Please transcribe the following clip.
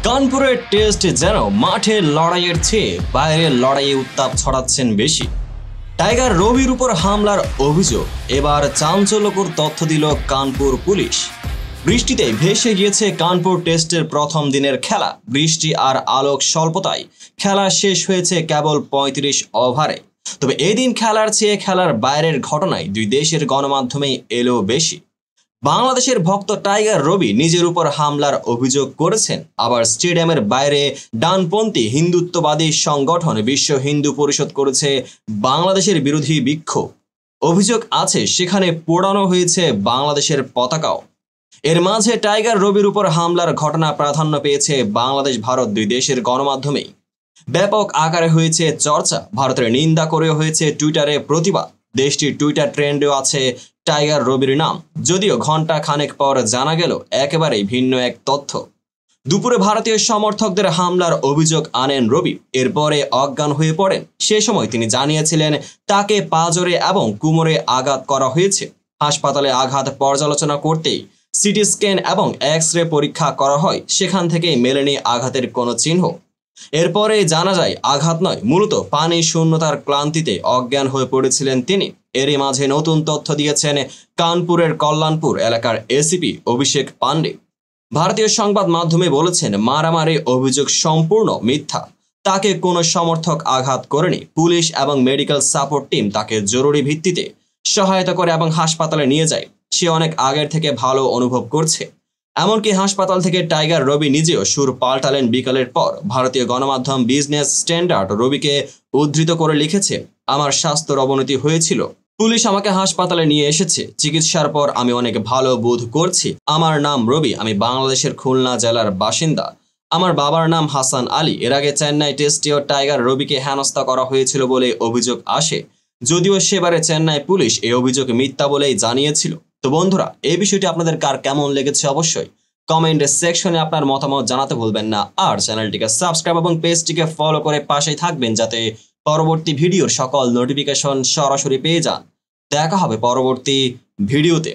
কানপুরের টেস্ট যেন মাঠের লড়াইয়ের চেয়ে বাইরের লড়াইয়ে উত্তাপ ছড়াচ্ছেন বেশি। টাইগার রবির উপর হামলার অভিযোগ, এবার চাঞ্চল্যকর তথ্য দিল কানপুর পুলিশ। বৃষ্টিতে ভেসে গিয়েছে কানপুর টেস্টের প্রথম দিনের খেলা। বৃষ্টি আর আলোক স্বল্পতায় খেলা শেষ হয়েছে কেবল ৩৫ ওভারে। তবে এদিন খেলার চেয়ে খেলার বাইরের ঘটনায় দুই দেশের গণমাধ্যমেই এলো বেশি। বাংলাদেশের ভক্ত টাইগার রবি নিজের উপর হামলার অভিযোগ করেছেন। আবার স্টেডিয়ামের বাইরে ডানপন্থী হিন্দুত্ববাদী সংগঠন বিশ্ব হিন্দু পরিষদ করেছে বাংলাদেশের বিরোধী বিক্ষোভ। অভিযোগ আছে সেখানে পোড়ানো হয়েছে বাংলাদেশের পতাকাও। এর মাঝে টাইগার রবির উপর হামলার ঘটনা প্রাধান্য পেয়েছে বাংলাদেশ ভারত দুই দেশের গণমাধ্যমেই। ব্যাপক আকারে হয়েছে চর্চা, ভারতের নিন্দা করেও হয়েছে টুইটারে প্রতিবাদ। দেশটির টুইটার ট্রেন্ডেও আছে টাইগার রবির নাম, যদিও ঘন্টা খানেক পর জানা গেল একেবারেই ভিন্ন এক তথ্য। দুপুরে ভারতীয় সমর্থকদের হামলার অভিযোগ আনেন রবি, এরপরে অজ্ঞান হয়ে পড়েন। সে সময় তিনি জানিয়েছিলেন তাকে পাঁজরে এবং কোমরে আঘাত করা হয়েছে। হাসপাতালে আঘাত পর্যালোচনা করতেই সিটি স্ক্যান এবং এক্স রে পরীক্ষা করা হয়, সেখান থেকেই মেলেনি আঘাতের কোনো চিহ্ন। এরপরে জানা যায় আঘাত নয়, মূলত পানি শূন্যতার ক্লান্তিতে অজ্ঞান হয়ে পড়েছিলেন তিনি। এরই মাঝে নতুন তথ্য দিয়েছেন কানপুরের কল্যাণপুর এলাকার এসিপি অভিষেক পান্ডে। ভারতীয় সংবাদ মাধ্যমে বলেছেন মারামারি অভিযোগ সম্পূর্ণ মিথ্যা, তাকে কোনো সমর্থক আঘাত করেনি। পুলিশ এবং মেডিকেল সাপোর্ট টিম তাকে জরুরি ভিত্তিতে সহায়তা করে এবং হাসপাতালে নিয়ে যায়। সে অনেক আগের থেকে ভালো অনুভব করছে। এমনকি হাসপাতাল থেকে টাইগার রবি নিজেও সুর পাল্টালেন বিকালের পর। ভারতীয় গণমাধ্যম বিজনেস স্ট্যান্ডার্ড রবিকে উদ্ধৃত করে লিখেছে, আমার স্বাস্থ্যের অবনতি হয়েছিল, পুলিশ আমাকে হাসপাতালে নিয়ে এসেছে, চিকিৎসার পর আমি অনেক ভালো বোধ করছি। আমার নাম রবি, আমি বাংলাদেশের খুলনা জেলার বাসিন্দা। আমার বাবার নাম হাসান আলী। এর আগে চেন্নাই টেস্টেও টাইগার রবিকে হেনস্থা করা হয়েছিল বলে অভিযোগ আসে, যদিও সেবারে চেন্নাই পুলিশ এই অভিযোগ মিথ্যা বলেই জানিয়েছিল। তো বন্ধুরা, এই বিষয়টি আপনাদের কার কেমন লেগেছে অবশ্যই কমেন্ট সেকশনে আপনার মতামত জানাতে ভুলবেন না। আর চ্যানেলটিকে সাবস্ক্রাইব এবং পেজটিকে ফলো করে পাশেই থাকবেন যাতে পরবর্তী ভিডিওর সকল নোটিফিকেশন সরাসরি পেয়ে যান। দেখা হবে পরবর্তী ভিডিওতে।